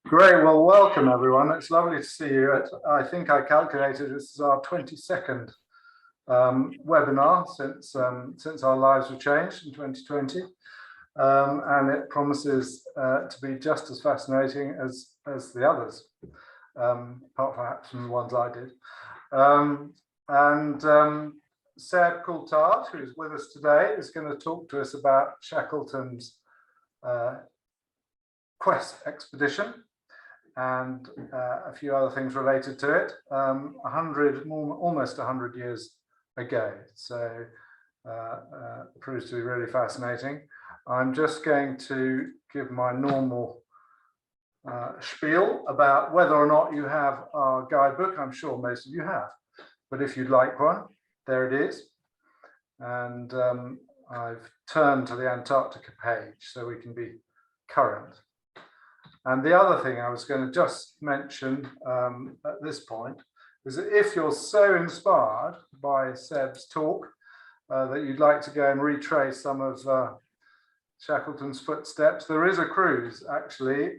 Great, well, welcome everyone. It's lovely to see you. I think I calculated this is our 22nd webinar since our lives were changed in 2020, and it promises to be just as fascinating as the others, apart perhaps from the ones I did. Seb Coulthard, who's with us today, is going to talk to us about Shackleton's quest expedition and a few other things related to it, almost 100 years ago. So proves to be really fascinating. I'm just going to give my normal spiel about whether or not you have our guidebook. I'm sure most of you have, but if you'd like one, there it is. And I've turned to the Antarctica page so we can be current. And the other thing I was going to just mention at this point is that if you're so inspired by Seb's talk that you'd like to go and retrace some of Shackleton's footsteps, there is a cruise actually,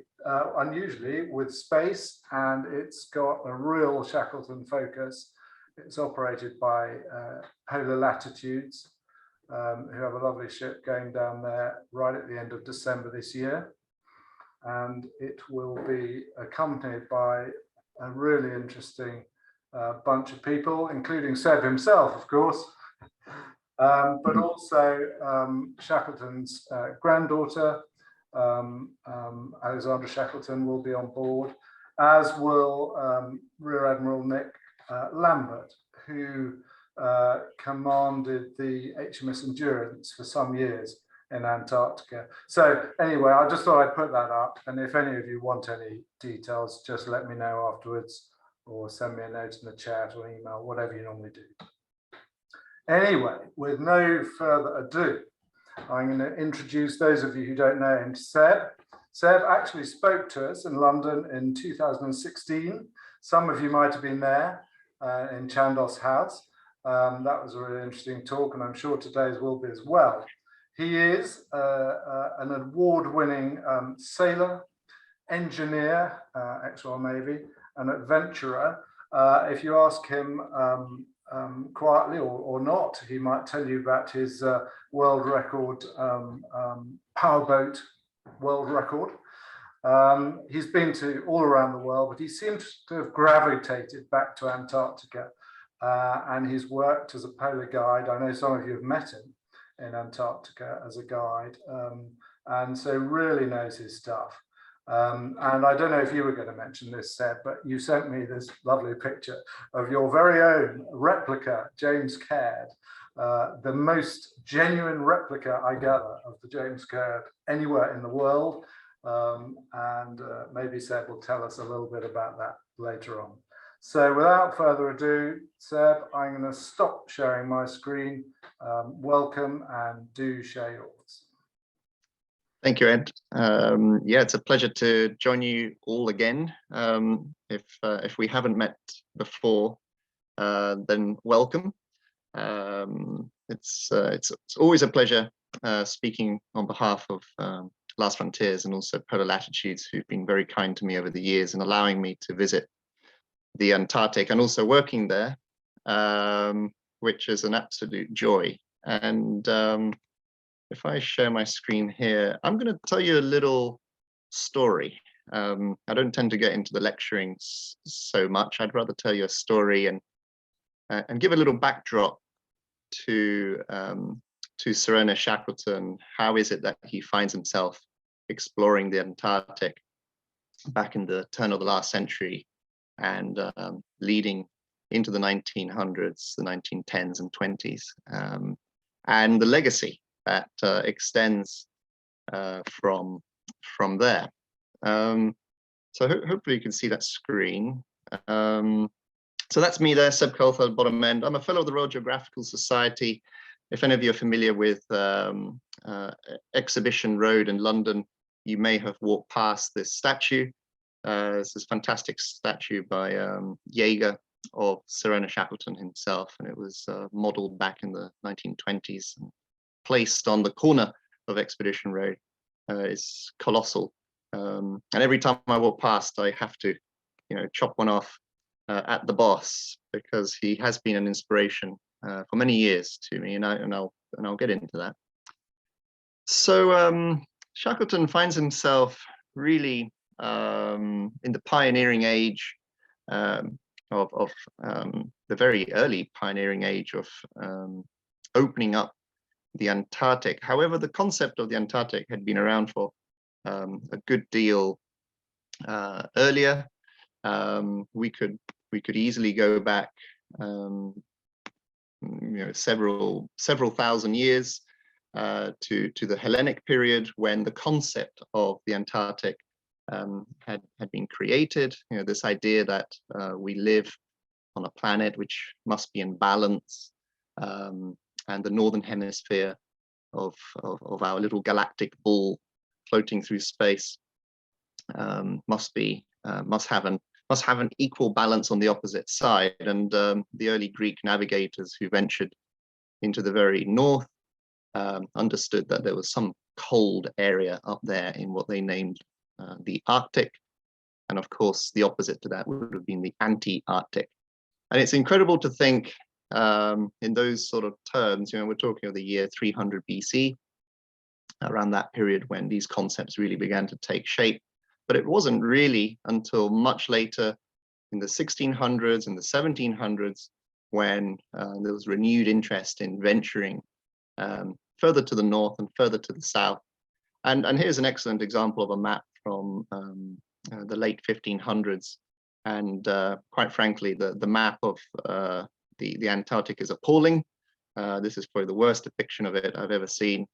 unusually with space, and it's got a real Shackleton focus. It's operated by Polar Latitudes, who have a lovely ship going down there right at the end of December this year. And it will be accompanied by a really interesting bunch of people, including Seb himself, of course, but also Shackleton's granddaughter, Alexandra Shackleton, will be on board, as will Rear Admiral Nick Lambert, who commanded the HMS Endurance for some years in Antarctica. So anyway, I just thought I'd put that up, and if any of you want any details, just let me know afterwards, or send me a note in the chat or email, whatever you normally do. Anyway, with no further ado, I'm going to introduce those of you who don't know him to Seb. Seb actually spoke to us in London in 2016. Some of you might have been there in Chandos House. That was a really interesting talk, and I'm sure today's will be as well. He is an award-winning sailor, engineer, ex-Royal Navy, an adventurer. If you ask him quietly or not, he might tell you about his world record, powerboat world record. He's been to all around the world, but he seems to have gravitated back to Antarctica, and he's worked as a polar guide. I know some of you have met him in Antarctica as a guide, and so really knows his stuff. And I don't know if you were going to mention this, Seb, but you sent me this lovely picture of your very own replica, James Caird, the most genuine replica, I gather, of the James Caird anywhere in the world. And maybe Seb will tell us a little bit about that later on. So without further ado, Seb, I'm going to stop sharing my screen. Welcome, and do share yours. Thank you, Ed. Yeah, it's a pleasure to join you all again. If we haven't met before, then welcome. It's always a pleasure speaking on behalf of Last Frontiers and also Polar Latitudes, who've been very kind to me over the years and allowing me to visit the Antarctic and also working there, which is an absolute joy. And if I share my screen here, I'm going to tell you a little story. I don't tend to get into the lecturing so much. I'd rather tell you a story and give a little backdrop to Serena Shackleton. How is it that he finds himself exploring the Antarctic back in the turn of the last century and leading into the 1900s, the 1910s and 20s, and the legacy that extends from there. So hopefully you can see that screen. So that's me there, Seb Coulthard, bottom end. I'm a fellow of the Royal Geographical Society. If any of you are familiar with Exhibition Road in London, you may have walked past this statue. It's this fantastic statue by Jaeger of Serena Shackleton himself, and it was modeled back in the 1920s and placed on the corner of Expedition Road. It's colossal And every time I walk past, I have to, chop one off at the boss, because he has been an inspiration for many years to me, and I'll get into that. So Shackleton finds himself really in the pioneering age of the very early pioneering age of opening up the Antarctic. However, the concept of the Antarctic had been around for a good deal earlier. We could easily go back, several thousand years to the Hellenic period, when the concept of the Antarctic had been created. This idea that we live on a planet which must be in balance, and the northern hemisphere of our little galactic ball floating through space must have an equal balance on the opposite side. And the early Greek navigators who ventured into the very north understood that there was some cold area up there in what they named the Arctic. And of course, the opposite to that would have been the anti-Arctic. And it's incredible to think in those sort of terms. We're talking of the year 300 BC, around that period when these concepts really began to take shape. But it wasn't really until much later, in the 1600s and the 1700s, when there was renewed interest in venturing further to the north and further to the south. And here's an excellent example of a map from the late 1500s. And quite frankly, the map of the Antarctic is appalling. This is probably the worst depiction of it I've ever seen.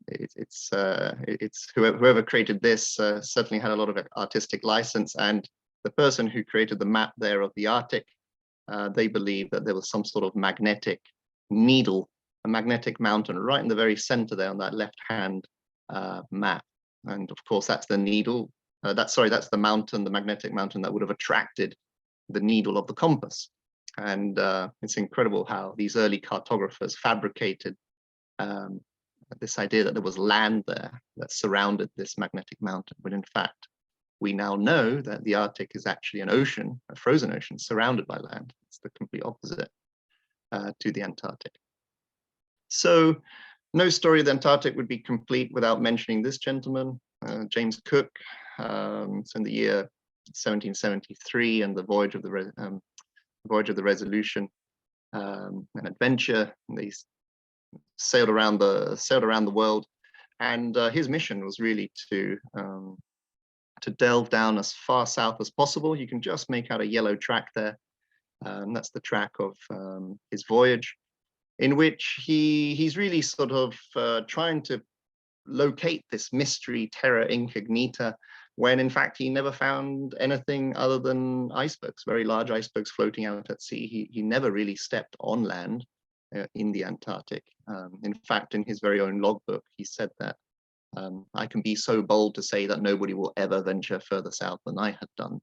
It's whoever created this certainly had a lot of artistic license, and the person who created the map there of the Arctic, they believe that there was some sort of magnetic needle, a magnetic mountain right in the very center there on that left-hand map. And of course, that's the needle. That's the mountain, the magnetic mountain that would have attracted the needle of the compass. And it's incredible how these early cartographers fabricated this idea that there was land there that surrounded this magnetic mountain, when in fact we now know that the Arctic is actually an ocean, a frozen ocean surrounded by land. It's the complete opposite to the Antarctic. So no story of the Antarctic would be complete without mentioning this gentleman, James Cook. It's in the year 1773, and the voyage of the Resolution, an adventure. They sailed around the world, and his mission was really to delve down as far south as possible. You can just make out a yellow track there. That's the track of his voyage, in which he's really sort of trying to locate this mystery terra incognita, when in fact he never found anything other than icebergs, very large icebergs floating out at sea. He never really stepped on land in the Antarctic. In fact, in his very own logbook, he said that I can be so bold to say that nobody will ever venture further south than I had done,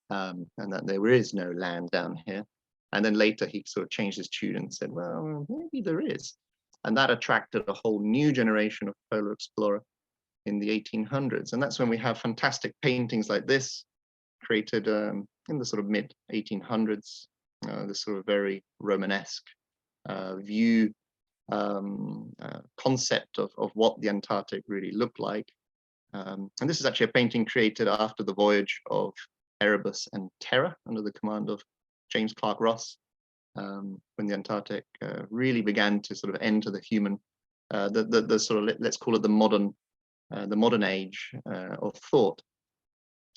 and that there is no land down here. And then later he sort of changed his tune and said, well, maybe there is. And that attracted a whole new generation of polar explorer in the 1800s. And that's when we have fantastic paintings like this, created in the sort of mid 1800s, this sort of very Romanesque view, concept of what the Antarctic really looked like. And this is actually a painting created after the voyage of Erebus and Terror under the command of James Clark Ross, when the Antarctic really began to sort of enter the human, the sort of, let's call it the modern age of thought.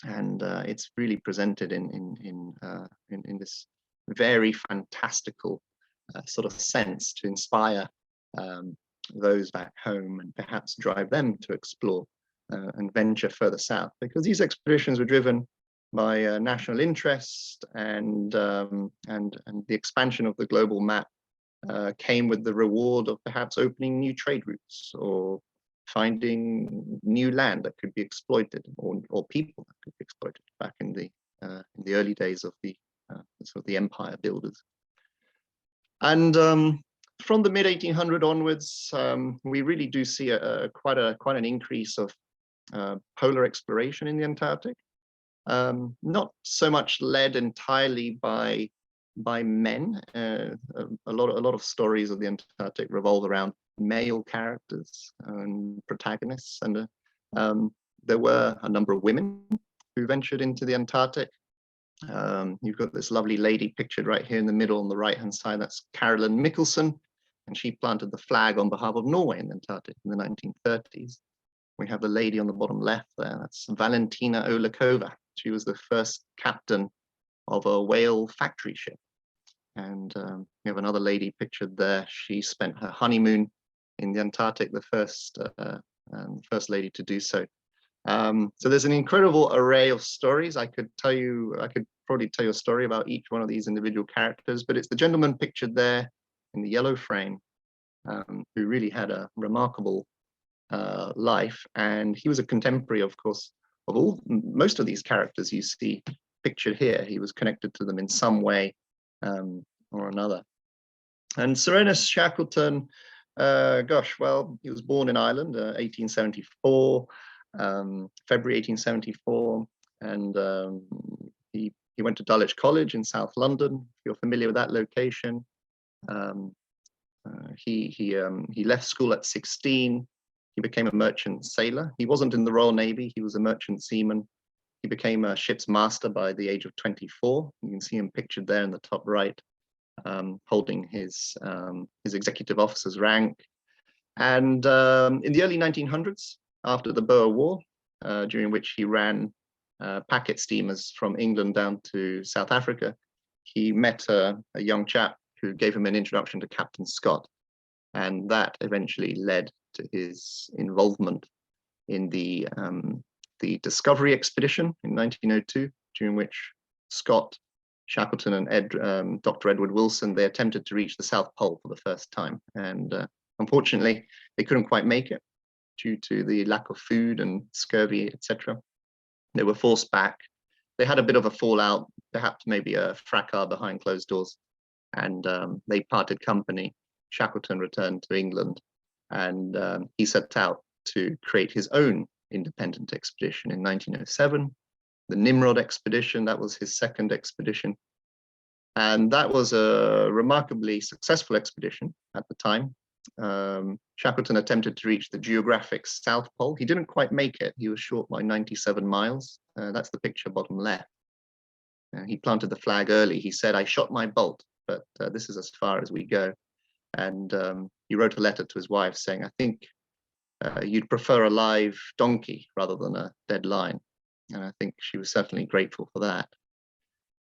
And it's really presented in this very fantastical sort of sense to inspire those back home and perhaps drive them to explore and venture further south, because these expeditions were driven by national interest, and the expansion of the global map came with the reward of perhaps opening new trade routes, or finding new land that could be exploited, or people that could be exploited back in the early days of the sort of the empire builders. And from the mid 1800 onwards, we really do see quite an increase of polar exploration in the Antarctic. Not so much led entirely by men. A lot of stories of the Antarctic revolve around male characters and protagonists, and there were a number of women who ventured into the Antarctic. You've got this lovely lady pictured right here in the middle on the right hand side. That's Carolyn Mickelson, and she planted the flag on behalf of Norway in the Antarctic in the 1930s. We have the lady on the bottom left there. That's Valentina Olakova. She was the first captain of a whale factory ship. And we have another lady pictured there. She spent her honeymoon in the Antarctic, the first lady to do so. So there's an incredible array of stories. I could probably tell you a story about each one of these individual characters, but it's the gentleman pictured there in the yellow frame who really had a remarkable life. And he was a contemporary, of course, of most of these characters you see pictured here. He was connected to them in some way or another. And Serena Shackleton, gosh, well, he was born in Ireland, 1874, February 1874, and he went to Dulwich College in South London, if you're familiar with that location. He left school at 16. He became a merchant sailor. He wasn't in the Royal Navy. He was a merchant seaman. He became a ship's master by the age of 24. You can see him pictured there in the top right, holding his executive officer's rank. And in the early 1900s, after the Boer War, during which he ran packet steamers from England down to South Africa, he met a young chap who gave him an introduction to Captain Scott. And that eventually led to his involvement in the Discovery Expedition in 1902, during which Scott, Shackleton, and Dr. Edward Wilson, they attempted to reach the South Pole for the first time. And unfortunately, they couldn't quite make it due to the lack of food and scurvy, etc. They were forced back. They had a bit of a fallout, perhaps maybe a fracas behind closed doors, and they parted company. Shackleton returned to England, and he set out to create his own independent expedition in 1907, the Nimrod Expedition. That was his second expedition. And that was a remarkably successful expedition at the time. Shackleton attempted to reach the geographic South Pole. He didn't quite make it. He was short by 97 miles. That's the picture bottom left. He planted the flag early. He said, "I shot my bolt, but this is as far as we go." And he wrote a letter to his wife saying, "I think you'd prefer a live donkey rather than a dead lion." And I think she was certainly grateful for that.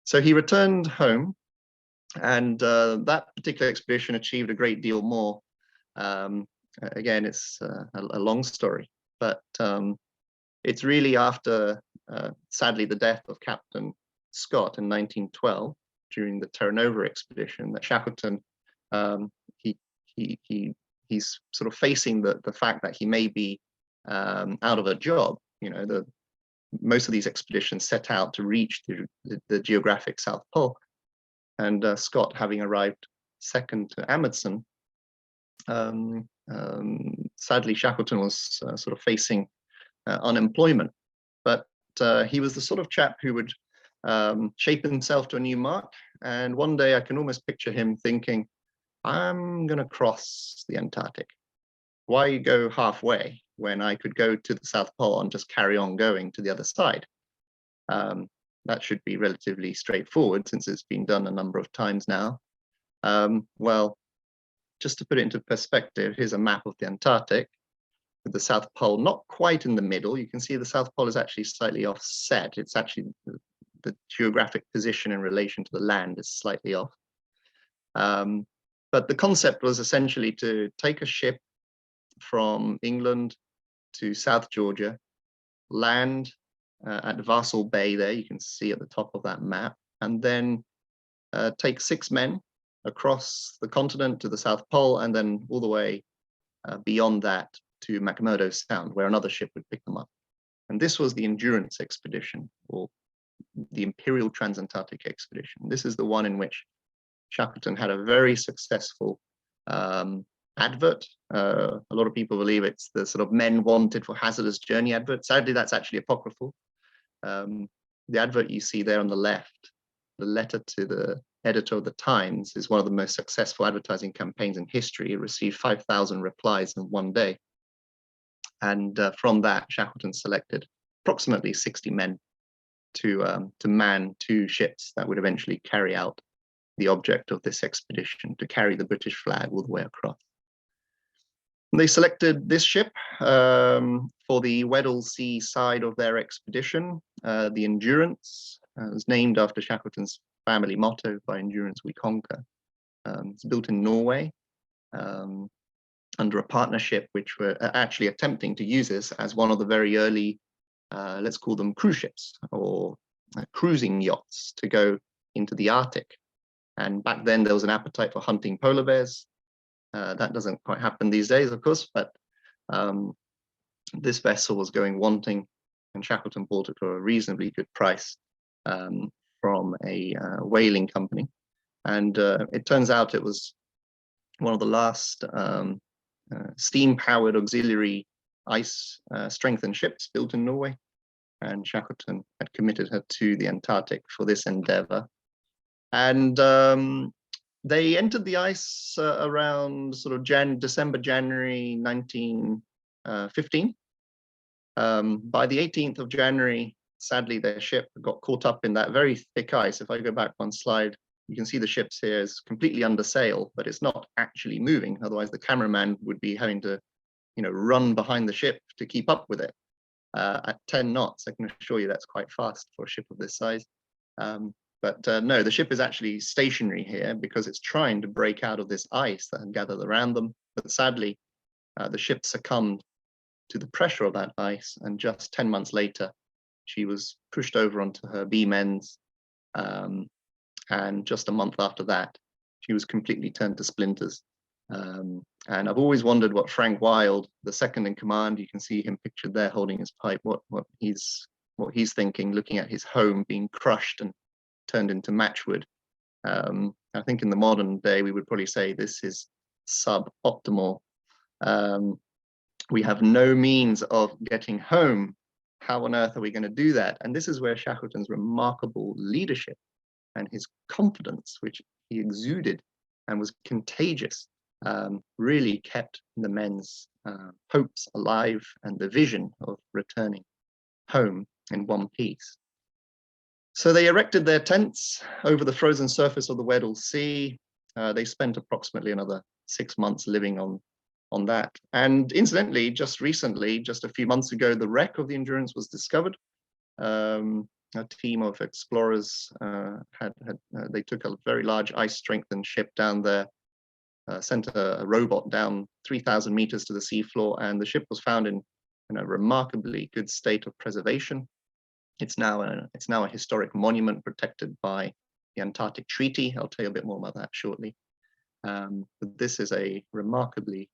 So he returned home, and that particular expedition achieved a great deal more. Again, it's a long story, but it's really after, sadly, the death of Captain Scott in 1912 during the Terra Nova expedition that Shackleton, he's sort of facing the fact that he may be out of a job. You know, most of these expeditions set out to reach the geographic South Pole, and Scott, having arrived second to Amundsen, sadly Shackleton was sort of facing unemployment, but he was the sort of chap who would shape himself to a new mark. And one day I can almost picture him thinking, "I'm going to cross the Antarctic. Why go halfway when I could go to the South Pole and just carry on going to the other side? That should be relatively straightforward since it's been done a number of times now." Well, just to put it into perspective, here's a map of the Antarctic with the South Pole not quite in the middle. You can see the South Pole is actually slightly offset. It's actually the geographic position in relation to the land is slightly off. But the concept was essentially to take a ship from England to South Georgia, land at Vassal Bay there, you can see at the top of that map, and then take 6 men across the continent to the South Pole, and then all the way beyond that to McMurdo Sound, where another ship would pick them up. And this was the Endurance Expedition, or the Imperial Transantarctic Expedition. This is the one in which Shackleton had a very successful advert. A lot of people believe it's the sort of men wanted for hazardous journey advert. Sadly, that's actually apocryphal. The advert you see there on the left, the letter to the editor of the Times, is one of the most successful advertising campaigns in history. It received 5,000 replies in one day. And from that, Shackleton selected approximately 60 men to man 2 ships that would eventually carry out the object of this expedition, to carry the British flag all the way across. And they selected this ship for the Weddell Sea side of their expedition, the Endurance. It was named after Shackleton's family motto, "By endurance we conquer." It's built in Norway under a partnership which were actually attempting to use this as one of the very early, let's call them cruise ships or cruising yachts to go into the Arctic. And back then there was an appetite for hunting polar bears. That doesn't quite happen these days, of course, but this vessel was going wanting, and Shackleton bought it for a reasonably good price from a whaling company. And it turns out it was one of the last steam-powered auxiliary ice strengthened ships built in Norway. And Shackleton had committed her to the Antarctic for this endeavor. And they entered the ice around sort of December, January 1915. By the 18th of January, sadly, their ship got caught up in that very thick ice. If I go back one slide, you can see the ship's here is completely under sail, but it's not actually moving. Otherwise, the cameraman would be having to, run behind the ship to keep up with it at 10 knots. I can assure you that's quite fast for a ship of this size. But no, the ship is actually stationary here because it's trying to break out of this ice that had gathered around them. But sadly, the ship succumbed to the pressure of that ice, and just 10 months later, she was pushed over onto her beam ends. And just a month after that, she was completely turned to splinters. And I've always wondered what Frank Wild, the second in command, you can see him pictured there holding his pipe, what he's thinking, looking at his home being crushed and turned into matchwood. I think in the modern day, we would probably say this is suboptimal. We have no means of getting home. How on earth are we going to do that? And this is where Shackleton's remarkable leadership and his confidence, which he exuded and was contagious, really kept the men's hopes alive and the vision of returning home in one piece. So they erected their tents over the frozen surface of the Weddell Sea. They spent approximately another 6 months living on that. And incidentally, just recently, just a few months ago, the wreck of the Endurance was discovered. A team of explorers they took a very large ice-strengthened ship down there, sent a robot down 3,000 meters to the seafloor, and the ship was found in a remarkably good state of preservation. It's now a historic monument protected by the Antarctic Treaty. I'll tell you a bit more about that shortly. But this is a remarkably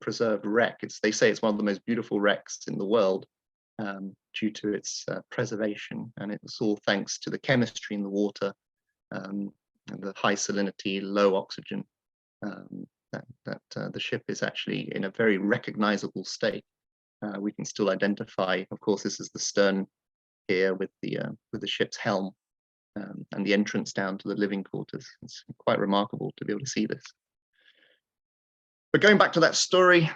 preserved wreck. They say it's one of the most beautiful wrecks in the world due to its preservation, and it's all thanks to the chemistry in the water, and the high salinity, low oxygen, that the ship is actually in a very recognizable state. We can still identify, of course, this is the stern here with the ship's helm, and the entrance down to the living quarters. It's quite remarkable to be able to see this. But going back to that story,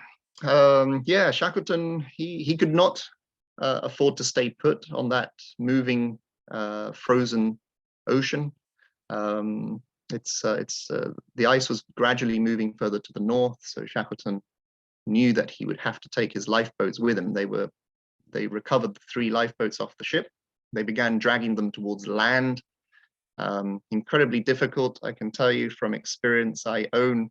yeah, Shackleton, he could not afford to stay put on that moving frozen ocean. The ice was gradually moving further to the north, so Shackleton knew that he would have to take his lifeboats with him. They recovered the 3 lifeboats off the ship. They began dragging them towards land. Incredibly difficult, I can tell you from experience. Ed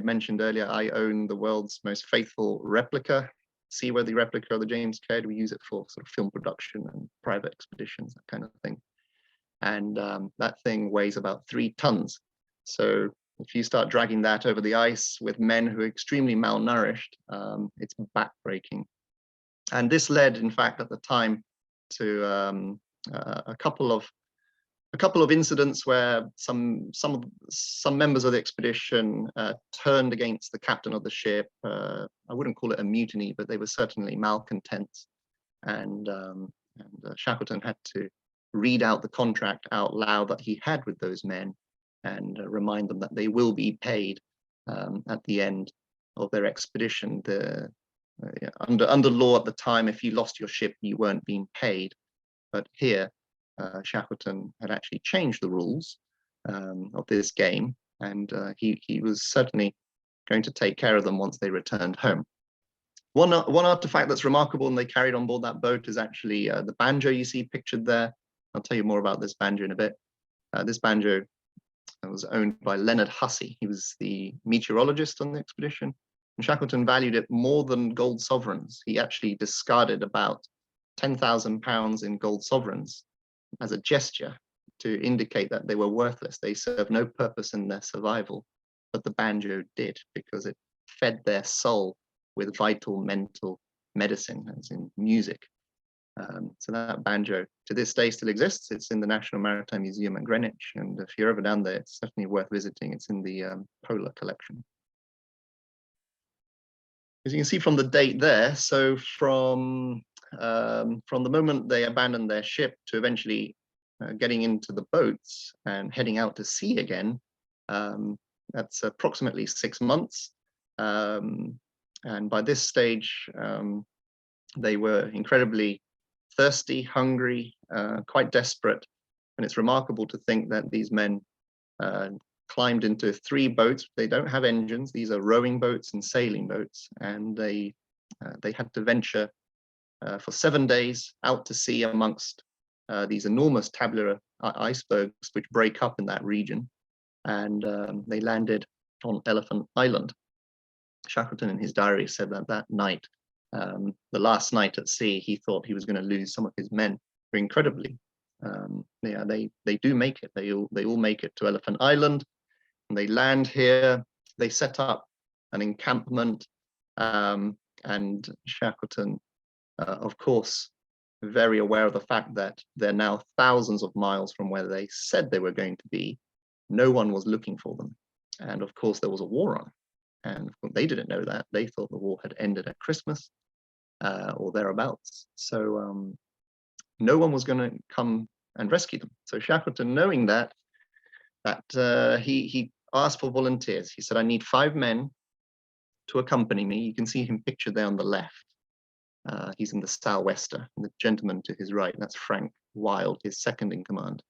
mentioned earlier, I own the world's most faithful replica, seaworthy replica of the James Caird. We use it for sort of film production and private expeditions, that kind of thing. And that thing weighs about 3 tons. So if you start dragging that over the ice with men who are extremely malnourished, it's backbreaking. And this led, in fact, at the time to a couple of a couple of incidents where some members of the expedition turned against the captain of the ship. I wouldn't call it a mutiny, but they were certainly malcontents. And Shackleton had to read out the contract out loud that he had with those men and remind them that they will be paid at the end of their expedition. Under law at the time, if you lost your ship, you weren't being paid. But here, Shackleton had actually changed the rules of this game, and he was certainly going to take care of them once they returned home. One artifact that's remarkable and they carried on board that boat is actually the banjo you see pictured there. I'll tell you more about this banjo in a bit. This banjo was owned by Leonard Hussey. He was the meteorologist on the expedition, and Shackleton valued it more than gold sovereigns. He actually discarded about 10,000 pounds in gold sovereigns as a gesture to indicate that they were worthless. They served no purpose in their survival, but the banjo did, because it fed their soul with vital mental medicine, as in music. So that banjo to this day still exists. It's in the National Maritime Museum at Greenwich, and if you're ever down there, it's certainly worth visiting. It's in the Polar collection. As you can see from the date there, so from the moment they abandoned their ship to eventually getting into the boats and heading out to sea again, that's approximately 6 months. And by this stage, they were incredibly thirsty, hungry, quite desperate. And it's remarkable to think that these men climbed into 3 boats. They don't have engines. These are rowing boats and sailing boats. And they had to venture for 7 days out to sea amongst these enormous tabular icebergs which break up in that region. And they landed on Elephant Island. Shackleton in his diary said that that night, the last night at sea, he thought he was going to lose some of his men. But incredibly, they do make it. They all make it to Elephant Island, and they land here. They set up an encampment, and Shackleton, of course, very aware of the fact that they're now thousands of miles from where they said they were going to be. No one was looking for them, and of course there was a war on. And they didn't know that. They thought the war had ended at Christmas or thereabouts. So no one was going to come and rescue them. So Shackleton, knowing that he asked for volunteers. He said, I need 5 men to accompany me. You can see him pictured there on the left. He's in the sou'wester, and the gentleman to his right, that's Frank Wild, his second in command.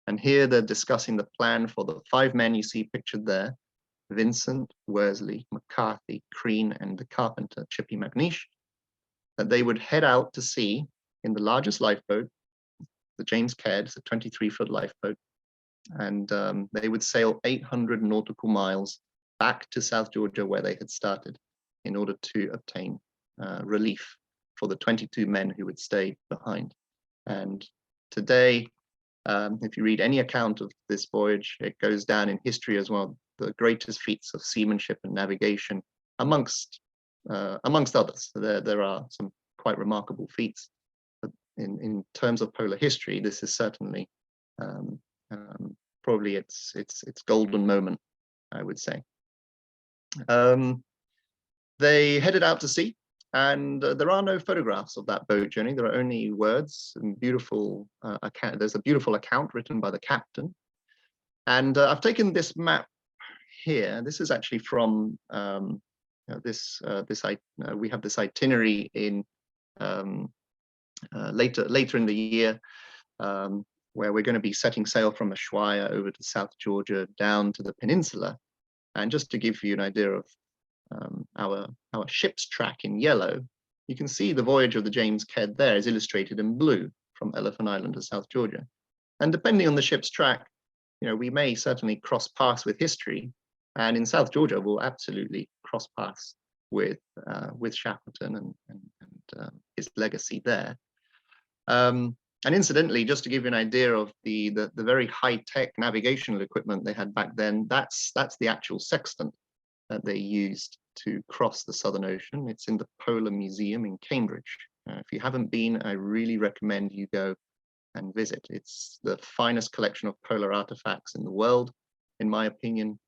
And here they're discussing the plan for the 5 men you see pictured there: Vincent, Worsley, McCarthy, Crean, and the carpenter, Chippy McNeish, that they would head out to sea in the largest lifeboat, the James Caird. It's a 23-foot lifeboat, and they would sail 800 nautical miles back to South Georgia, where they had started, in order to obtain relief for the 22 men who would stay behind. And today, if you read any account of this voyage, it goes down in history as one of the greatest feats of seamanship and navigation, amongst others. There are some quite remarkable feats, but in terms of polar history, this is certainly probably its golden moment, I would say. They headed out to sea, and there are no photographs of that boat journey. There are only words and beautiful account. There's a beautiful account written by the captain, and I've taken this map here. This is actually from we have this itinerary in later in the year, where we're going to be setting sail from Ushuaia over to South Georgia down to the peninsula. And just to give you an idea of our ship's track in yellow, you can see the voyage of the James Caird there is illustrated in blue from Elephant Island to South Georgia. And depending on the ship's track, we may certainly cross paths with history. And in South Georgia, we'll absolutely cross paths with Shackleton and his legacy there. And incidentally, just to give you an idea of the very high-tech navigational equipment they had back then, that's the actual sextant that they used to cross the Southern Ocean. It's in the Polar Museum in Cambridge. If you haven't been, I really recommend you go and visit. It's the finest collection of polar artifacts in the world, in my opinion.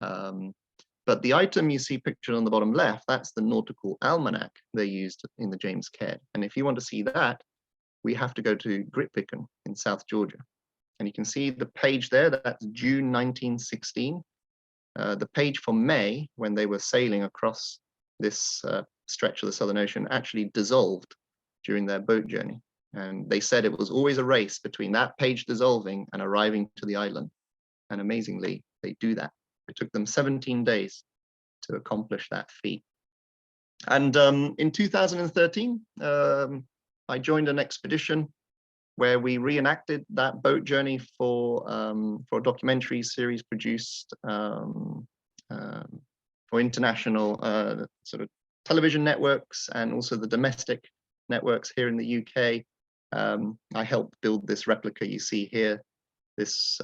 But the item you see pictured on the bottom left, that's the nautical almanac they used in the James Caird. And if you want to see that, we have to go to Grytviken in South Georgia. And you can see the page there, that's June 1916. The page for May, when they were sailing across this stretch of the Southern Ocean, actually dissolved during their boat journey. And they said it was always a race between that page dissolving and arriving to the island. And amazingly, they do that. It took them 17 days to accomplish that feat. And in 2013, I joined an expedition where we reenacted that boat journey for a documentary series produced for international sort of television networks and also the domestic networks here in the UK. I helped build this replica you see here. This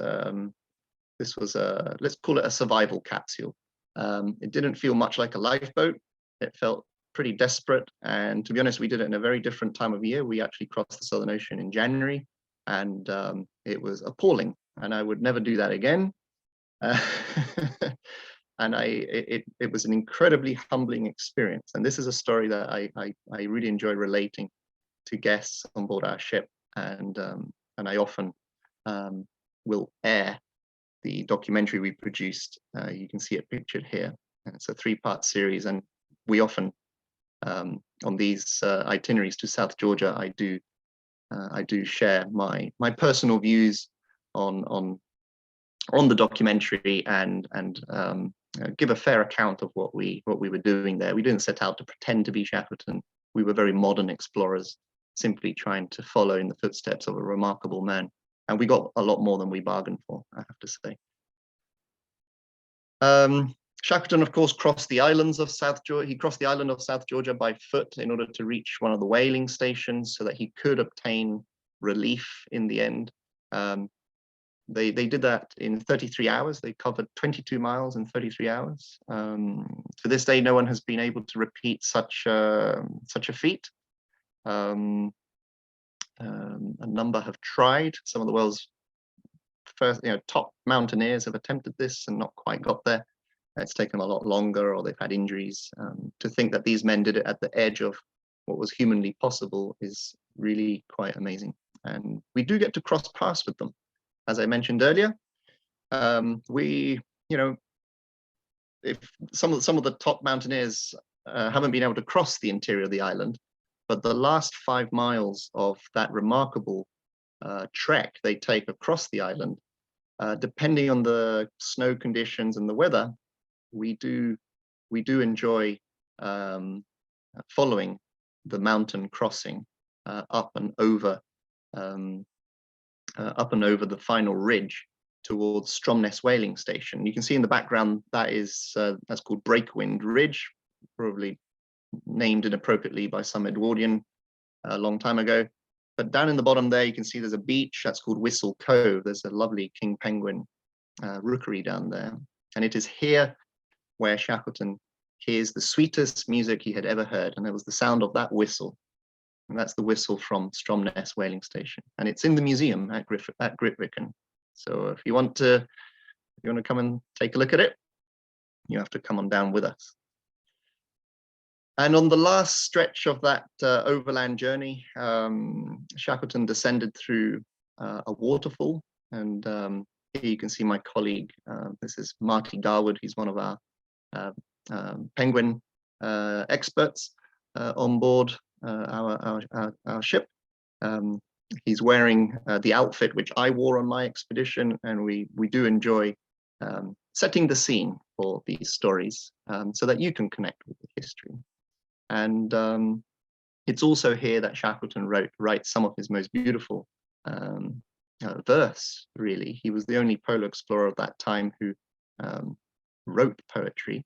was a, let's call it a survival capsule. It didn't feel much like a lifeboat. It felt pretty desperate. And to be honest, we did it in a very different time of year. We actually crossed the Southern Ocean in January, and it was appalling. And I would never do that again. And it was an incredibly humbling experience. And this is a story that I really enjoy relating to guests on board our ship. And I often will air the documentary we produced. You can see it pictured here. And it's a 3-part series, and we often on these itineraries to South Georgia, I do share my personal views on the documentary and give a fair account of what we were doing there. We didn't set out to pretend to be Shackleton. We were very modern explorers, simply trying to follow in the footsteps of a remarkable man. And we got a lot more than we bargained for, I have to say. Shackleton, of course, crossed the islands of South Georgia. He crossed the island of South Georgia by foot in order to reach one of the whaling stations so that he could obtain relief in the end. They did that in 33 hours. They covered 22 miles in 33 hours. To this day, no one has been able to repeat such a feat. A number have tried. Some of the world's first, top mountaineers have attempted this and not quite got there. It's taken a lot longer, or they've had injuries. To think that these men did it at the edge of what was humanly possible is really quite amazing. And we do get to cross paths with them. As I mentioned earlier, if some of the top mountaineers haven't been able to cross the interior of the island, but the last 5 miles of that remarkable trek they take across the island, depending on the snow conditions and the weather, we do enjoy following the mountain crossing up and over the final ridge towards Stromness whaling station. You can see in the background that's called Breakwind Ridge, probably named inappropriately by some Edwardian a long time ago. But down in the bottom there, you can see there's a beach that's called Whistle Cove. There's a lovely king penguin rookery down there. And it is here where Shackleton hears the sweetest music he had ever heard. And it was the sound of that whistle. And that's the whistle from Stromness whaling station. And it's in the museum at Grytviken. So if you want to come and take a look at it, you have to come on down with us. And on the last stretch of that overland journey, Shackleton descended through a waterfall. And here you can see my colleague. This is Marty Garwood. He's one of our penguin experts on board our ship. He's wearing the outfit which I wore on my expedition, and we do enjoy setting the scene for these stories so that you can connect with the history. And it's also here that Shackleton writes some of his most beautiful verse, really. He was the only polar explorer of that time who wrote poetry.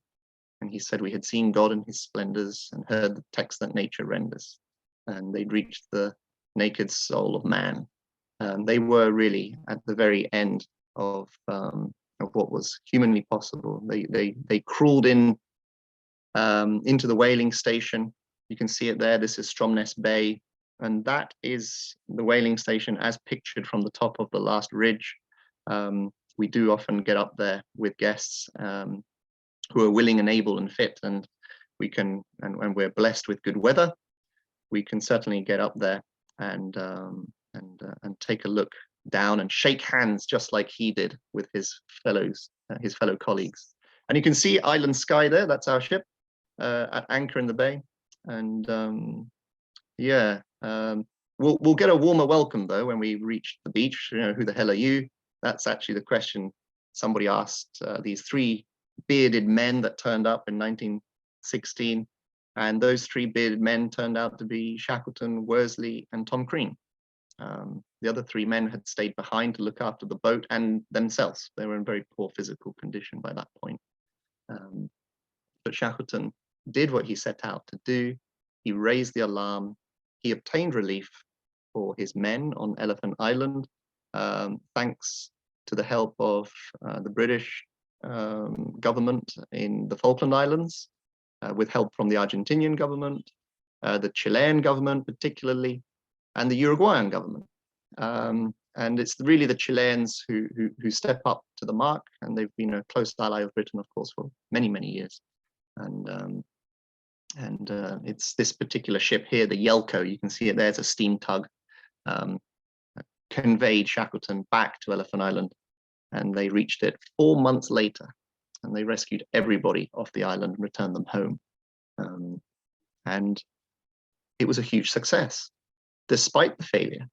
And he said, we had seen God in his splendors and heard the text that nature renders. And they'd reached the naked soul of man. They were really at the very end of what was humanly possible. They crawled in into the whaling station. You can see it there. This is Stromness Bay. and that is the whaling station as pictured from the top of the last ridge. We do often get up there with guests who are willing and able and fit, and we can, and when we're blessed with good weather, we can certainly get up there and take a look down and shake hands just like he did with his fellow colleagues. And you can see Island Sky there. That's our ship at anchor in the bay. And we'll get a warmer welcome though when we reach the beach. You know, who the hell are you? That's actually the question somebody asked these three bearded men that turned up in 1916. And those three bearded men turned out to be Shackleton, Worsley, and Tom Crean. The other three men had stayed behind to look after the boat and themselves. They were in very poor physical condition by that point. But Shackleton did what he set out to do. He raised the alarm. He obtained relief for his men on Elephant Island, thanks to the help of the British government in the Falkland Islands, with help from the Argentinian government, the Chilean government particularly, and the Uruguayan government. And it's really the Chileans who step up to the mark, and they've been a close ally of Britain, of course, for many, many years. And it's this particular ship here, the Yelko, you can see it there, it's a steam tug, conveyed Shackleton back to Elephant Island, and they reached it 4 months later, and they rescued everybody off the island and returned them home. And it was a huge success, despite the failure.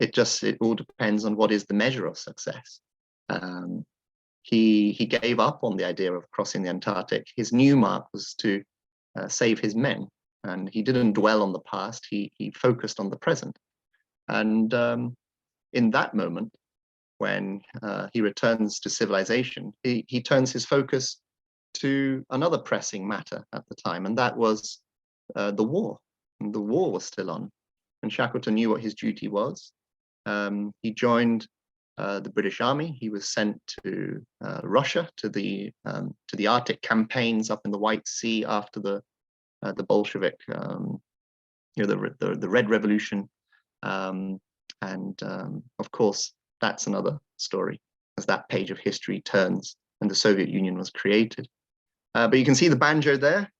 It all depends on what is the measure of success. He gave up on the idea of crossing the Antarctic. His new mark was to save his men, and he didn't dwell on the past. He focused on the present. And in that moment, when he returns to civilization, he turns his focus to another pressing matter at the time, and that was the war. And the war was still on, and Shackleton knew what his duty was. He joined the British Army. He was sent to Russia, to the Arctic campaigns up in the White Sea after the Bolshevik, the Red Revolution, and of course that's another story as that page of history turns and the Soviet Union was created. But you can see the Banjo there.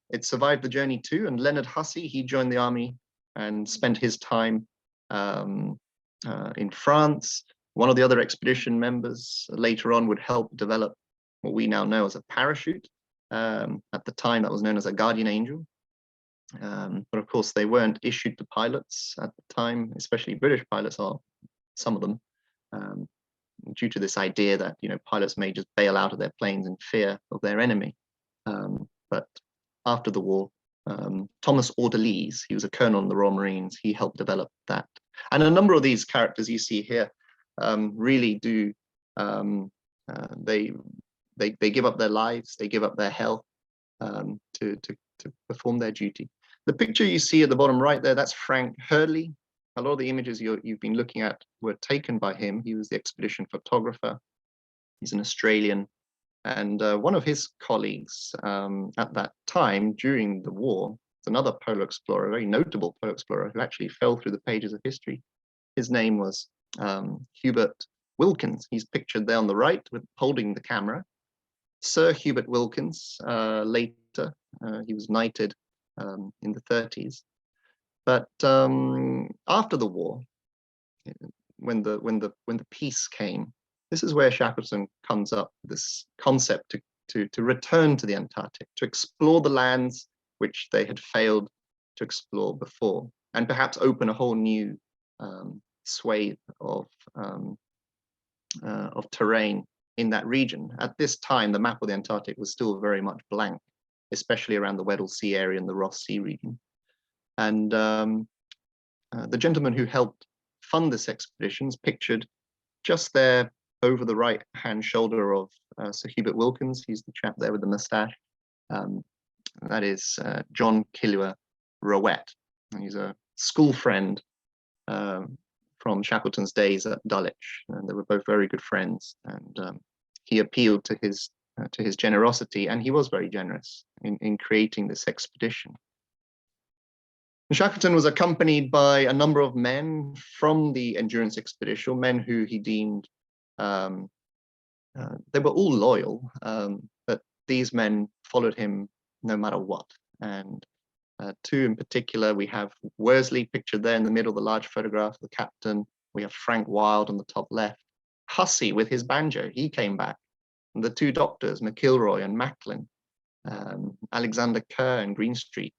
It survived the journey too. And Leonard Hussey, he joined the army and spent his time in France. One of the other expedition members later on would help develop what we now know as a parachute. At the time, that was known as a guardian angel. But of course, they weren't issued to pilots at the time, especially British pilots, or some of them, due to this idea that pilots may just bail out of their planes in fear of their enemy. But after the war, Thomas Ordelise, he was a colonel in the Royal Marines, he helped develop that. And a number of these characters you see here really do, they give up their lives, they give up their health to perform their duty. The picture you see at the bottom right there, that's Frank Hurley. A lot of the images you've been looking at were taken by him. He was the expedition photographer. He's an Australian. And one of his colleagues at that time during the war, another polar explorer, a very notable polar explorer who actually fell through the pages of history. His name was Hubert Wilkins. He's pictured there on the right with holding the camera. Sir Hubert Wilkins, later, he was knighted in the 30s. But after the war, when the peace came, this is where Shackleton comes up with this concept to return to the Antarctic, to explore the lands which they had failed to explore before, and perhaps open a whole new swathe of terrain in that region. At this time, the map of the Antarctic was still very much blank, especially around the Weddell Sea area and the Ross Sea region. And the gentleman who helped fund this expedition is pictured just there over the right-hand shoulder of Sir Hubert Wilkins. He's the chap there with the moustache. That is John Kilua Rowett. He's a school friend from Shackleton's days at Dulwich, and they were both very good friends. And he appealed to his generosity, and he was very generous in creating this expedition. Shackleton was accompanied by a number of men from the Endurance Expedition, men who he deemed, they were all loyal, but these men followed him no matter what. And two in particular, we have Worsley pictured there in the middle, the large photograph of the captain. We have Frank Wilde on the top left. Hussey with his banjo, he came back. And the two doctors, McIlroy and Macklin, Alexander Kerr and Greenstreet,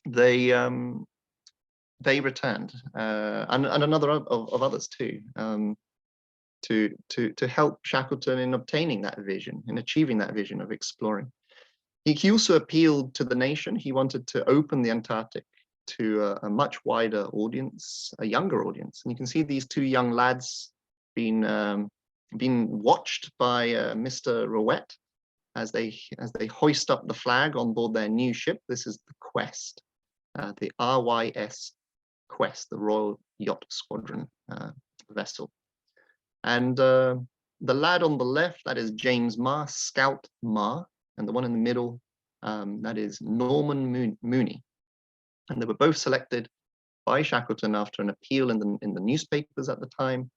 they returned, and another of others too, to help Shackleton in obtaining that vision, in achieving that vision of exploring. He also appealed to the nation. He wanted to open the Antarctic to a much wider audience, a younger audience. And you can see these two young lads being watched by Mr. Rowett as they hoist up the flag on board their new ship. This is the Quest, the RYS Quest, the Royal Yacht Squadron vessel. And the lad on the left, that is James Marr, Scout Marr, and the one in the middle, that is Norman Mooney. And they were both selected by Shackleton after an appeal in the newspapers at the time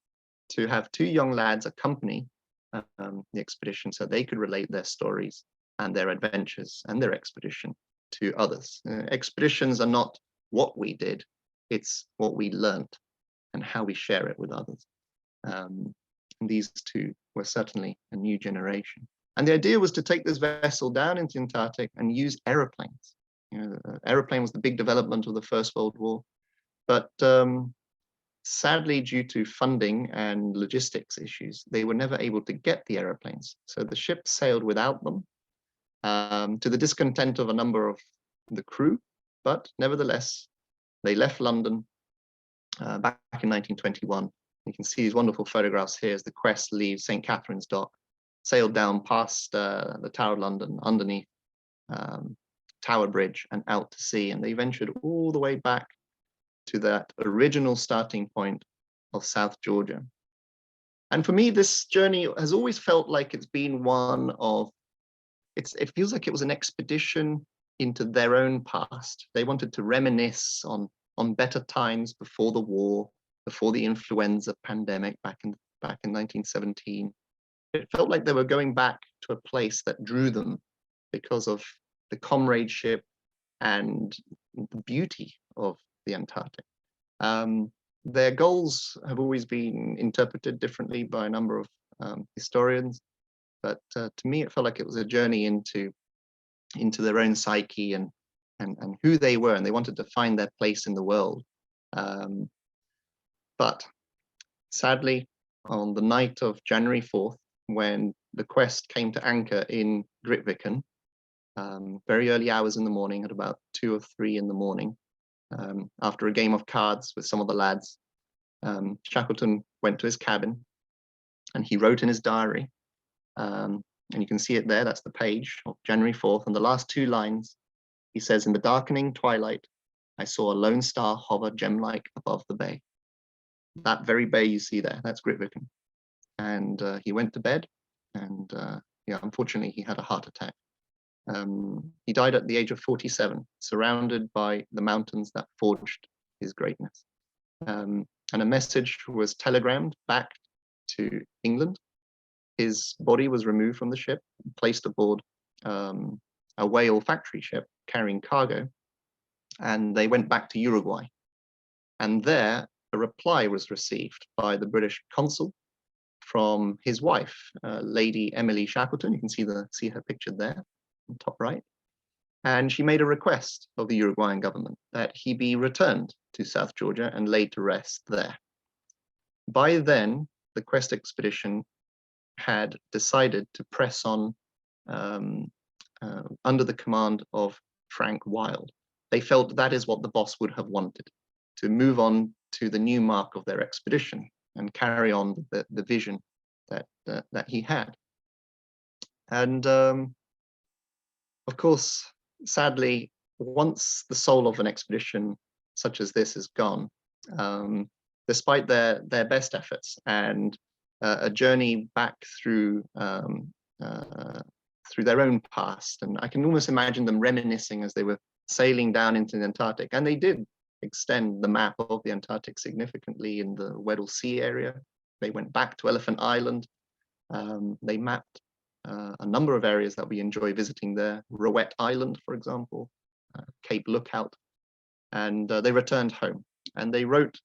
to have two young lads accompany the expedition so they could relate their stories and their adventures and their expedition to others. Expeditions are not what we did, it's what we learned and how we share it with others. And these two were certainly a new generation. And the idea was to take this vessel down into the Antarctic and use aeroplanes. You know, the aeroplane was the big development of the First World War, but sadly, due to funding and logistics issues, they were never able to get the aeroplanes. So the ship sailed without them, to the discontent of a number of the crew, but nevertheless, they left London back in 1921. You can see these wonderful photographs here as the Quest leaves St. Catherine's Dock, sailed down past the Tower of London, underneath Tower Bridge and out to sea. And they ventured all the way back to that original starting point of South Georgia. And for me, this journey has always felt like it's been one of, it feels like it was an expedition into their own past. They wanted to reminisce on better times before the war, before the influenza pandemic back in 1917. It felt like they were going back to a place that drew them because of the comradeship and the beauty of the Antarctic. Their goals have always been interpreted differently by a number of historians, but to me it felt like it was a journey into their own psyche and who they were, and they wanted to find their place in the world. But sadly, on the night of January 4th, when the Quest came to anchor in Grytviken, very early hours in the morning, at about 2 or 3 in the morning, after a game of cards with some of the lads, Shackleton went to his cabin and he wrote in his diary, and you can see it there, that's the page of January 4th, and the last 2 lines, he says, "In the darkening twilight, I saw a lone star hover gem-like above the bay." That very bay you see there, that's Grytviken. And he went to bed, and yeah, unfortunately he had a heart attack. He died at the age of 47, surrounded by the mountains that forged his greatness. And a message was telegrammed back to England. His body was removed from the ship, placed aboard a whale factory ship carrying cargo, and they went back to Uruguay. And there, a reply was received by the British consul from his wife, Lady Emily Shackleton. You can see her pictured there on top right. And she made a request of the Uruguayan government that he be returned to South Georgia and laid to rest there. By then, the Quest expedition had decided to press on under the command of Frank Wilde. They felt that is what the boss would have wanted, to move on to the new mark of their expedition and carry on the vision that he had. And of course, sadly, once the soul of an expedition such as this is gone, despite their best efforts and a journey back through their own past, and I can almost imagine them reminiscing as they were sailing down into the Antarctic. And they did extend the map of the Antarctic significantly in the Weddell Sea area. They went back to Elephant Island. They mapped a number of areas that we enjoy visiting there. Rowett Island, for example, Cape Lookout. And they returned home. And they wrote,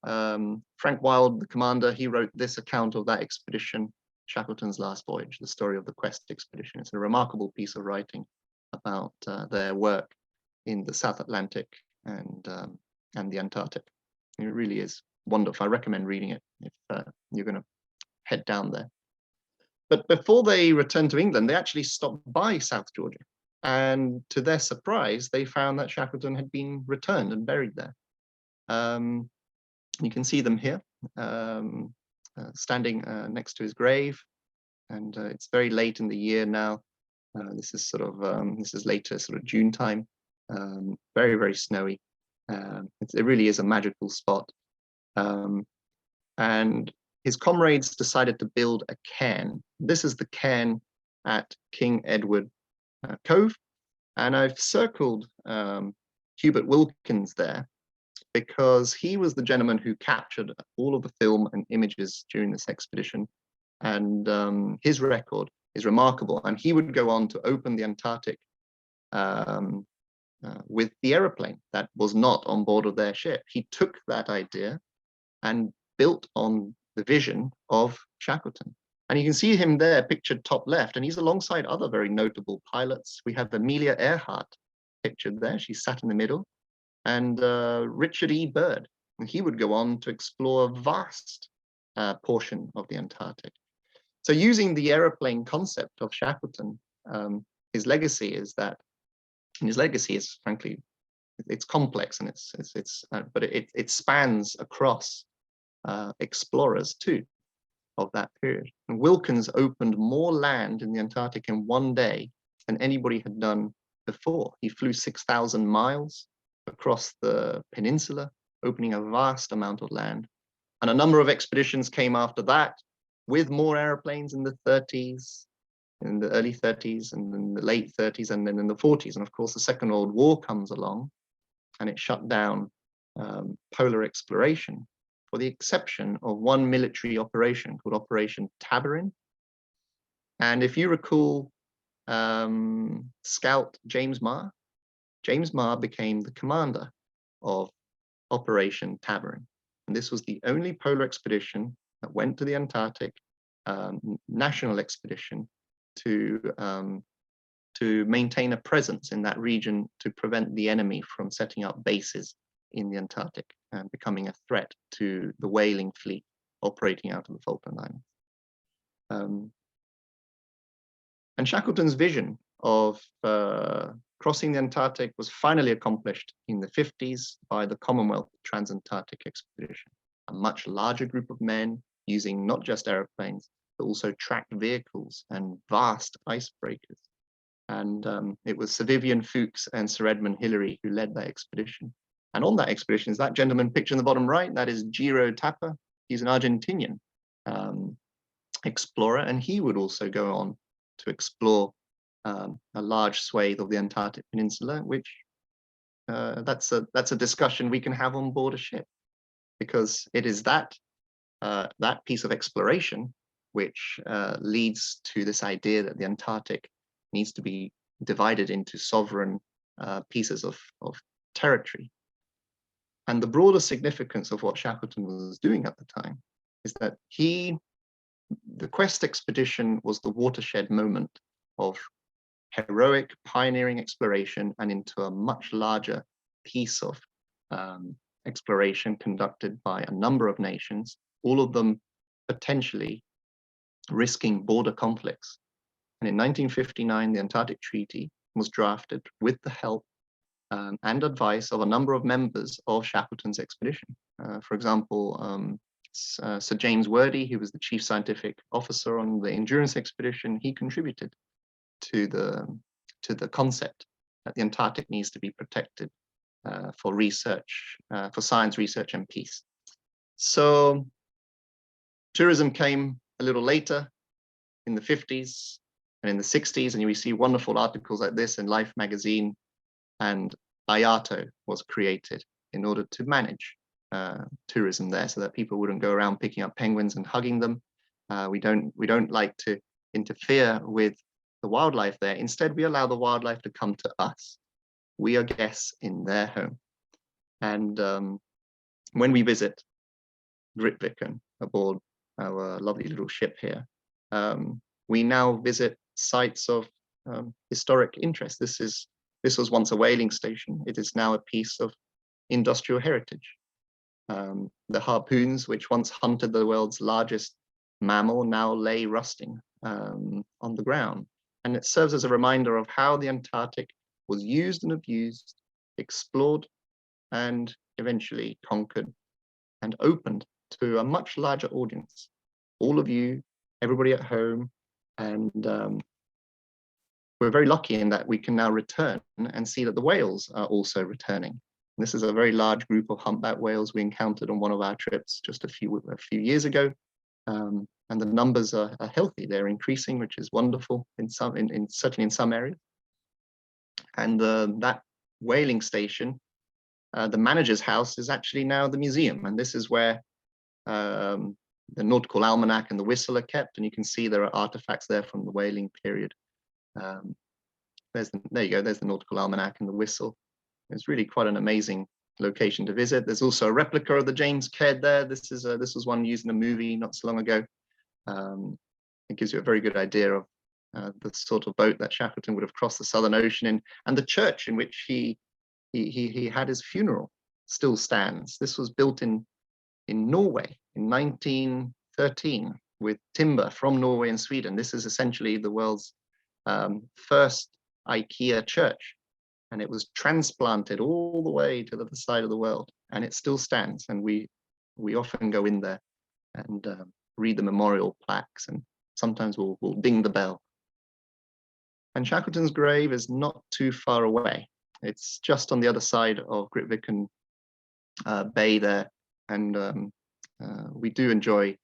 Frank Wild, the commander, he wrote this account of that expedition, Shackleton's Last Voyage, the story of the Quest expedition. It's a remarkable piece of writing about their work in the South Atlantic and the Antarctic. It really is wonderful. I recommend reading it if you're going to head down there. But before they returned to England, they actually stopped by South Georgia. And to their surprise, they found that Shackleton had been returned and buried there. You can see them here, standing next to his grave. And it's very late in the year now. This is sort of, this is later sort of June time. Very, very snowy. It really is a magical spot. And his comrades decided to build a cairn. This is the cairn at King Edward Cove. And I've circled Hubert Wilkins there because he was the gentleman who captured all of the film and images during this expedition. And his record is remarkable. And he would go on to open the Antarctic with the aeroplane that was not on board of their ship. He took that idea and built on the vision of Shackleton. And you can see him there pictured top left, and he's alongside other very notable pilots. We have Amelia Earhart pictured there. She sat in the middle. And Richard E. Byrd. And he would go on to explore a vast portion of the Antarctic. So using the aeroplane concept of Shackleton, his legacy is that, and his legacy is frankly, it's complex, and but it spans across explorers too of that period. And Wilkins opened more land in the Antarctic in one day than anybody had done before. He flew 6,000 miles across the peninsula, opening a vast amount of land. And a number of expeditions came after that, with more airplanes in the 30s, in the early 30s, and in the late 30s, and then in the 40s. And of course, the Second World War comes along, and it shut down polar exploration, for the exception of one military operation called Operation Tabarin. And if you recall, Scout James Marr became the commander of Operation Tabarin. And this was the only polar expedition that went to the Antarctic, national expedition to maintain a presence in that region to prevent the enemy from setting up bases in the Antarctic and becoming a threat to the whaling fleet operating out of the Falkland Islands. And Shackleton's vision of crossing the Antarctic was finally accomplished in the 50s by the Commonwealth Transantarctic Expedition, a much larger group of men using not just aeroplanes, but also tracked vehicles and vast icebreakers. And it was Sir Vivian Fuchs and Sir Edmund Hillary who led that expedition. And on that expedition is that gentleman pictured in the bottom right. That is Giro Tapa. He's an Argentinian explorer, and he would also go on to explore a large swathe of the Antarctic Peninsula, which that's a discussion we can have on board a ship, because it is that piece of exploration which leads to this idea that the Antarctic needs to be divided into sovereign pieces of territory. And the broader significance of what Shackleton was doing at the time is that the Quest expedition was the watershed moment of heroic pioneering exploration and into a much larger piece of exploration conducted by a number of nations, all of them potentially risking border conflicts. And in 1959, the Antarctic Treaty was drafted with the help and advice of a number of members of Shackleton's expedition. For example, Sir James Wordie, who was the chief scientific officer on the Endurance expedition, he contributed to the concept that the Antarctic needs to be protected for research, for science research and peace. So tourism came a little later in the 50s and in the 60s, and we see wonderful articles like this in Life magazine and IATO was created in order to manage tourism there, so that people wouldn't go around picking up penguins and hugging them. We don't like to interfere with the wildlife there. Instead, we allow the wildlife to come to us. We are guests in their home. And when we visit Grytviken aboard our lovely little ship here, we now visit sites of historic interest. This was once a whaling station. It is now a piece of industrial heritage. The harpoons, which once hunted the world's largest mammal, now lay rusting on the ground. And it serves as a reminder of how the Antarctic was used and abused, explored, and eventually conquered and opened to a much larger audience. All of you, everybody at home, and we're very lucky in that we can now return and see that the whales are also returning. This is a very large group of humpback whales we encountered on one of our trips just a few years ago. And the numbers are healthy. They're increasing, which is wonderful certainly in some areas. And that whaling station, the manager's house, is actually now the museum. And this is where the nautical almanac and the whistle are kept. And you can see there are artifacts there from the whaling period. There you go. There's the nautical almanac and the whistle. It's really quite an amazing location to visit. There's also a replica of the James Caird there. This was one used in a movie not so long ago. It gives you a very good idea of the sort of boat that Shackleton would have crossed the Southern Ocean in, and the church in which he had his funeral still stands. This was built in Norway in 1913 with timber from Norway and Sweden. This is essentially the world's first IKEA church, and it was transplanted all the way to the other side of the world, and it still stands. And we often go in there and read the memorial plaques, and sometimes we'll ding the bell. And Shackleton's grave is not too far away. It's just on the other side of Grytviken Bay there, and we do enjoy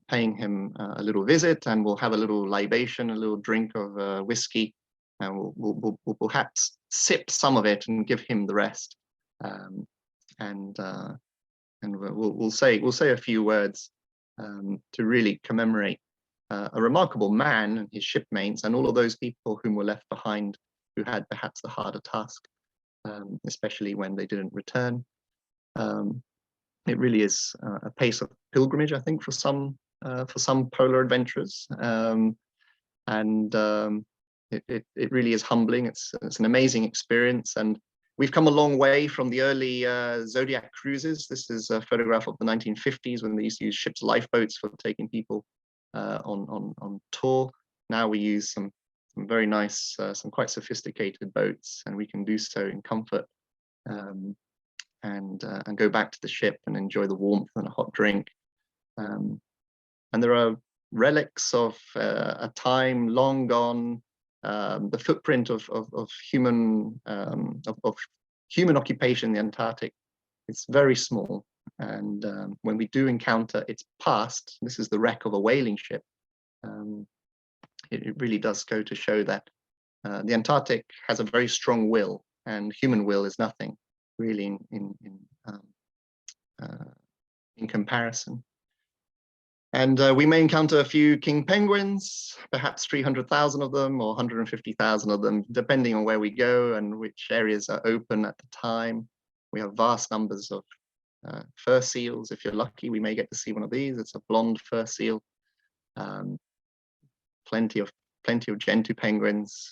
paying him a little visit, and we'll have a little libation, a little drink of whiskey, and we'll perhaps sip some of it and give him the rest, and we'll say a few words to really commemorate a remarkable man and his shipmates and all of those people whom were left behind, who had perhaps the harder task, especially when they didn't return. It really is a pace of pilgrimage, I think, for some polar adventurers, and it really is humbling. It's an amazing experience, and we've come a long way from the early Zodiac cruises. This is a photograph of the 1950s when they used to use ships' lifeboats for taking people on tour. Now we use some very nice, some quite sophisticated boats, and we can do so in comfort. And go back to the ship and enjoy the warmth and a hot drink. And there are relics of a time long gone, the footprint of human occupation in the Antarctic. It's very small, and when we do encounter its past, this is the wreck of a whaling ship. It really does go to show that the Antarctic has a very strong will, and human will is nothing really in comparison. And we may encounter a few king penguins, perhaps 300,000 of them or 150,000 of them, depending on where we go and which areas are open at the time. We have vast numbers of fur seals. If you're lucky, we may get to see one of these. It's a blonde fur seal. Plenty of gentoo penguins.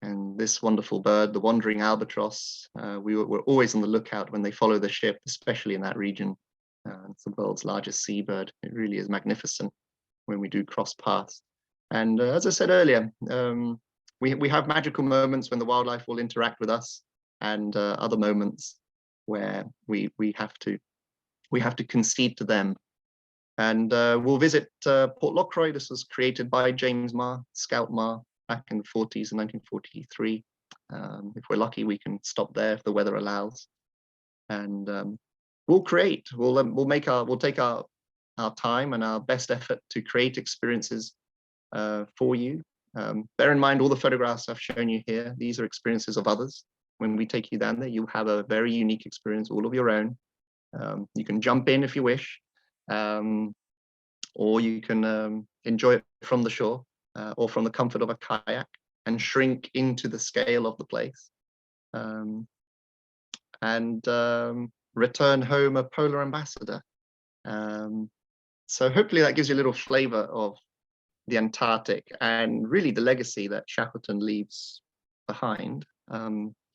And this wonderful bird, the wandering albatross, we're always on the lookout when they follow the ship, especially in that region. It's the world's largest seabird. It really is magnificent when we do cross paths. And as I said earlier, we have magical moments when the wildlife will interact with us, and other moments where we have to concede to them. And we'll visit Port Lockroy. This was created by James Marr, Scout Marr, back in the 40s in 1943. If we're lucky, we can stop there if the weather allows. And we'll take our time and our best effort to create experiences for you. Bear in mind all the photographs I've shown you here. These are experiences of others. When we take you down there, you have a very unique experience, all of your own. You can jump in if you wish, or you can enjoy it from the shore or from the comfort of a kayak and shrink into the scale of the place, and return home a polar ambassador. So hopefully that gives you a little flavor of the Antarctic and really the legacy that Shackleton leaves behind.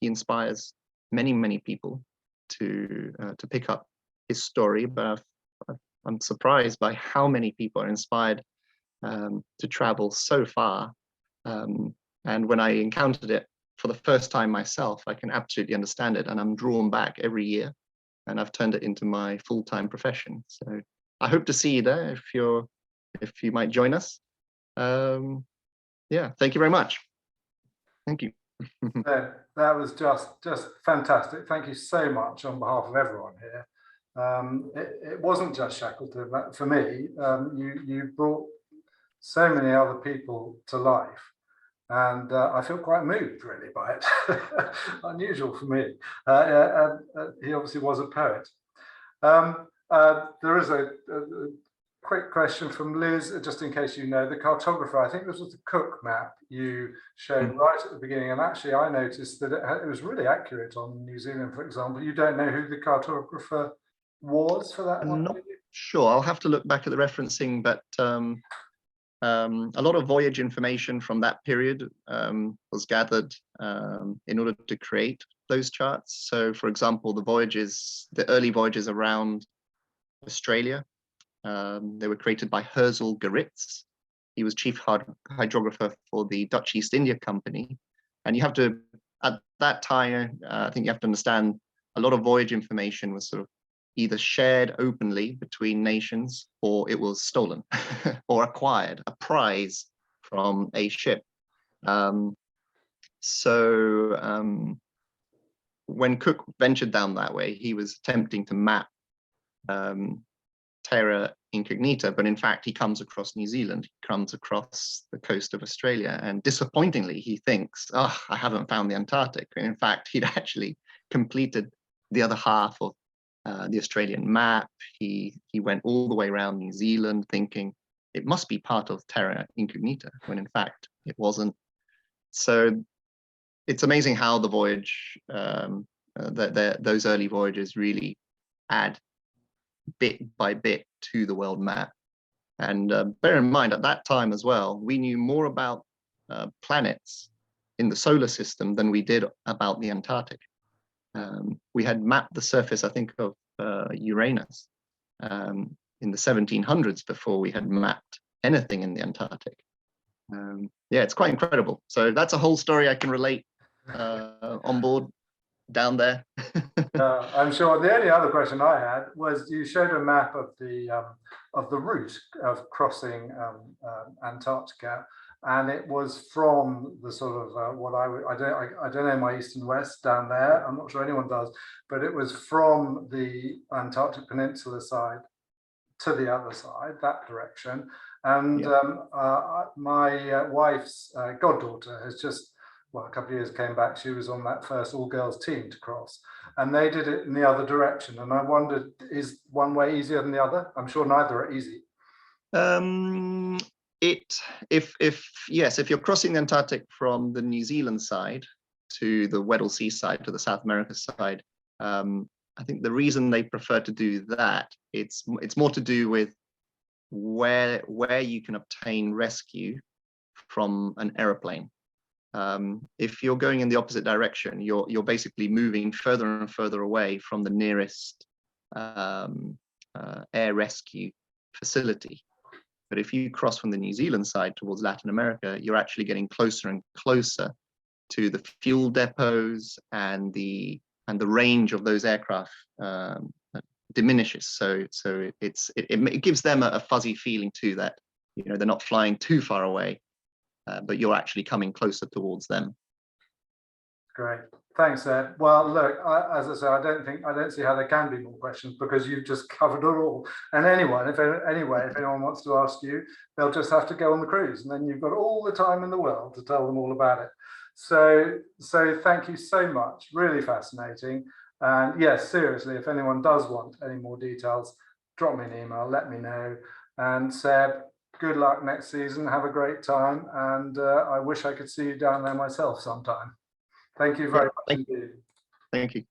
He inspires many, many people to pick up his story, but I'm surprised by how many people are inspired to travel so far. And when I encountered it for the first time myself, I can absolutely understand it, and I'm drawn back every year, and I've turned it into my full-time profession. So I hope to see you there if you might join us. Yeah, thank you very much. Thank you. That was just fantastic. Thank you so much on behalf of everyone here. It wasn't just Shackleton, but for me, you brought so many other people to life, and I feel quite moved really by it. Unusual for me. He obviously was a poet. There is a quick question from Liz, just in case you know, the cartographer, I think this was the Cook map you showed right at the beginning, and actually I noticed that it was really accurate on New Zealand, for example. You don't know who the cartographer was for that one? I'm not sure. I'll have to look back at the referencing, but a lot of voyage information from that period was gathered in order to create those charts. So, for example, the early voyages around Australia, they were created by Herzl Geritz. He was chief hydrographer for the Dutch East India Company. And you have to, at that time, I think you have to understand, a lot of voyage information was sort of either shared openly between nations, or it was stolen or acquired, a prize from a ship. When Cook ventured down that way, he was attempting to map Terra Incognita, but in fact he comes across New Zealand, he comes across the coast of Australia, and disappointingly he thinks, oh, I haven't found the Antarctic. And in fact he'd actually completed the other half of the Australian map. He went all the way around New Zealand thinking it must be part of Terra Incognita, when in fact it wasn't. So it's amazing how the voyage, those early voyages really add bit by bit to the world map. And bear in mind, at that time as well, we knew more about planets in the solar system than we did about the Antarctic. We had mapped the surface, I think, of Uranus in the 1700s before we had mapped anything in the Antarctic. Yeah, it's quite incredible. So that's a whole story I can relate on board down there. I'm sure. The only other question I had was, you showed a map of the route of crossing Antarctica, and it was from the sort of I don't know my east and west down there. I'm not sure anyone does, but it was from the Antarctic Peninsula side to the other side, that direction. And yeah. My wife's goddaughter has just, well, a couple of years came back. She was on that first all-girls team to cross, and they did it in the other direction. And I wondered, is one way easier than the other? I'm sure neither are easy. If you're crossing the Antarctic from the New Zealand side to the Weddell Sea side, to the South America side, I think the reason they prefer to do that, it's more to do with where you can obtain rescue from an aeroplane. If you're going in the opposite direction, you're basically moving further and further away from the nearest air rescue facility. But if you cross from the New Zealand side towards Latin America, you're actually getting closer and closer to the fuel depots, and the range of those aircraft diminishes. So it gives them a fuzzy feeling too, that they're not flying too far away, but you're actually coming closer towards them. Great. Thanks, Ed. Well, look, as I say, I don't see how there can be more questions because you've just covered it all. And if anyone wants to ask you, they'll just have to go on the cruise, and then you've got all the time in the world to tell them all about it. So thank you so much. Really fascinating. And yes, seriously, if anyone does want any more details, drop me an email, let me know. And Seb, good luck next season. Have a great time. And I wish I could see you down there myself sometime. Thank you very much indeed. Thank you.